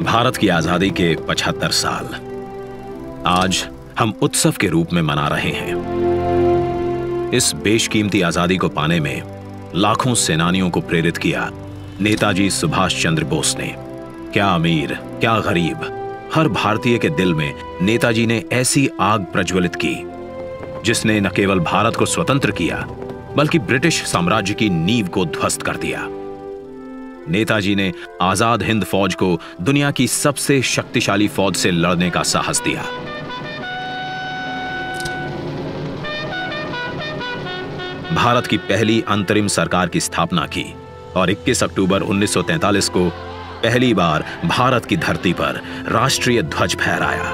भारत की आजादी के 75 साल आज हम उत्सव के रूप में मना रहे हैं। इस बेशकीमती आजादी को पाने में लाखों सेनानियों को प्रेरित किया नेताजी सुभाष चंद्र बोस ने। क्या अमीर, क्या गरीब, हर भारतीय के दिल में नेताजी ने ऐसी आग प्रज्वलित की जिसने न केवल भारत को स्वतंत्र किया बल्कि ब्रिटिश साम्राज्य की नींव को ध्वस्त कर दिया। नेताजी ने आजाद हिंद फौज को दुनिया की सबसे शक्तिशाली फौज से लड़ने का साहस दिया। भारत की पहली अंतरिम सरकार की स्थापना की और 21 अक्टूबर 1943 को पहली बार भारत की धरती पर राष्ट्रीय ध्वज फहराया।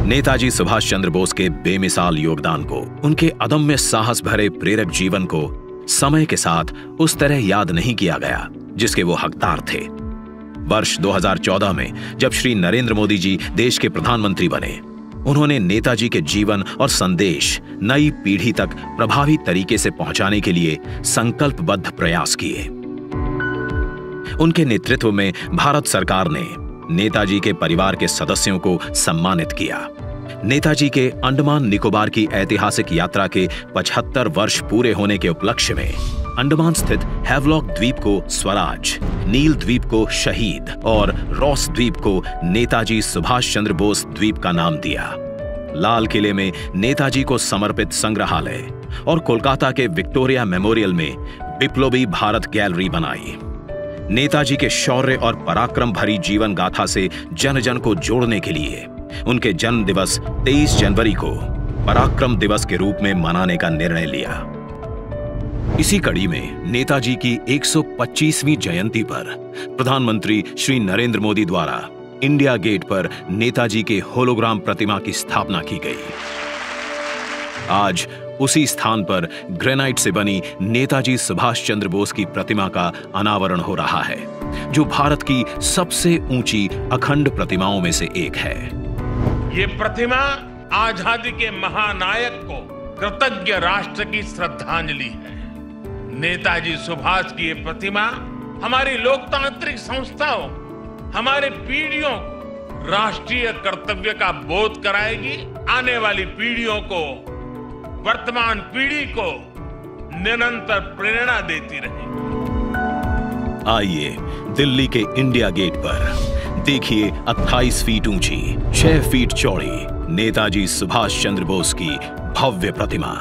नेताजी सुभाष चंद्र बोस के बेमिसाल योगदान को, उनके अदम्य साहस भरे प्रेरक जीवन को समय के साथ उस तरह याद नहीं किया गया जिसके वो हकदार थे। वर्ष 2014 में जब श्री नरेंद्र मोदी जी देश के प्रधानमंत्री बने, उन्होंने नेताजी के जीवन और संदेश नई पीढ़ी तक प्रभावी तरीके से पहुंचाने के लिए संकल्पबद्ध प्रयास किए। उनके नेतृत्व में भारत सरकार ने नेताजी के परिवार के सदस्यों को सम्मानित किया। नेताजी के अंडमान निकोबार की ऐतिहासिक यात्रा के 75 वर्ष पूरे होने के उपलक्ष्य में अंडमान स्थित हैवलॉक द्वीप को स्वराज, नील द्वीप को शहीद और रॉस द्वीप को नेताजी सुभाष चंद्र बोस द्वीप का नाम दिया। लाल किले में नेताजी को समर्पित संग्रहालय और कोलकाता के विक्टोरिया मेमोरियल में बिप्लोबी भारत गैलरी बनाई। नेताजी के शौर्य और पराक्रम भरी जीवन गाथा से जन जन को जोड़ने के लिए उनके जन्म दिवस 23 जनवरी को पराक्रम दिवस के रूप में मनाने का निर्णय लिया। इसी कड़ी में नेताजी की 125वीं जयंती पर प्रधानमंत्री श्री नरेंद्र मोदी द्वारा इंडिया गेट पर नेताजी के होलोग्राम प्रतिमा की स्थापना की गई। आज उसी स्थान पर ग्रेनाइट से बनी नेताजी सुभाष चंद्र बोस की प्रतिमा का अनावरण हो रहा है, जो भारत की सबसे ऊंची अखंड प्रतिमाओं में से एक है। ये प्रतिमा आजादी के महानायक को कृतज्ञ राष्ट्र की श्रद्धांजलि है। नेताजी सुभाष की ये प्रतिमा हमारी लोकतांत्रिक संस्थाओं, हमारे पीढ़ियों को राष्ट्रीय कर्तव्य का बोध कराएगी। आने वाली पीढ़ियों को, वर्तमान पीढ़ी को निरंतर प्रेरणा देती रहेगी। आइए दिल्ली के इंडिया गेट पर देखिए 28 फीट ऊंची, 6 फीट चौड़ी नेताजी सुभाष चंद्र बोस की भव्य प्रतिमा।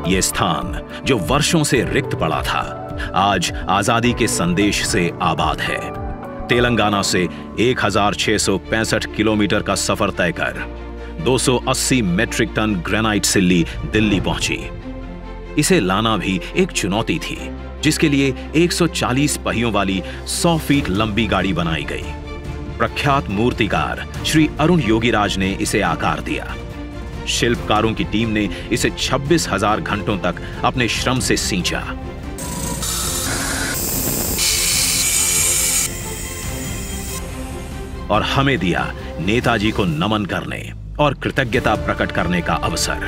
यह स्थान जो वर्षों से रिक्त पड़ा था, आज आजादी के संदेश से आबाद है। तेलंगाना से 1665 किलोमीटर का सफर तय कर 280 मेट्रिक टन ग्रेनाइट सिल्ली दिल्ली पहुंची। इसे लाना भी एक चुनौती थी, जिसके लिए 140 पहियों वाली 100 फीट लंबी गाड़ी बनाई गई। प्रख्यात मूर्तिकार श्री अरुण योगीराज ने इसे आकार दिया। शिल्पकारों की टीम ने इसे 26,000 घंटों तक अपने श्रम से सींचा। और हमें दिया नेताजी को नमन करने और कृतज्ञता प्रकट करने का अवसर।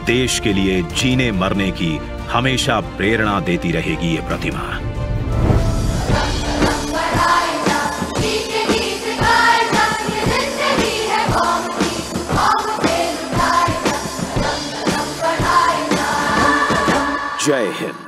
देश के लिए जीने मरने की हमेशा प्रेरणा देती रहेगी ये प्रतिमा। जय हिंद।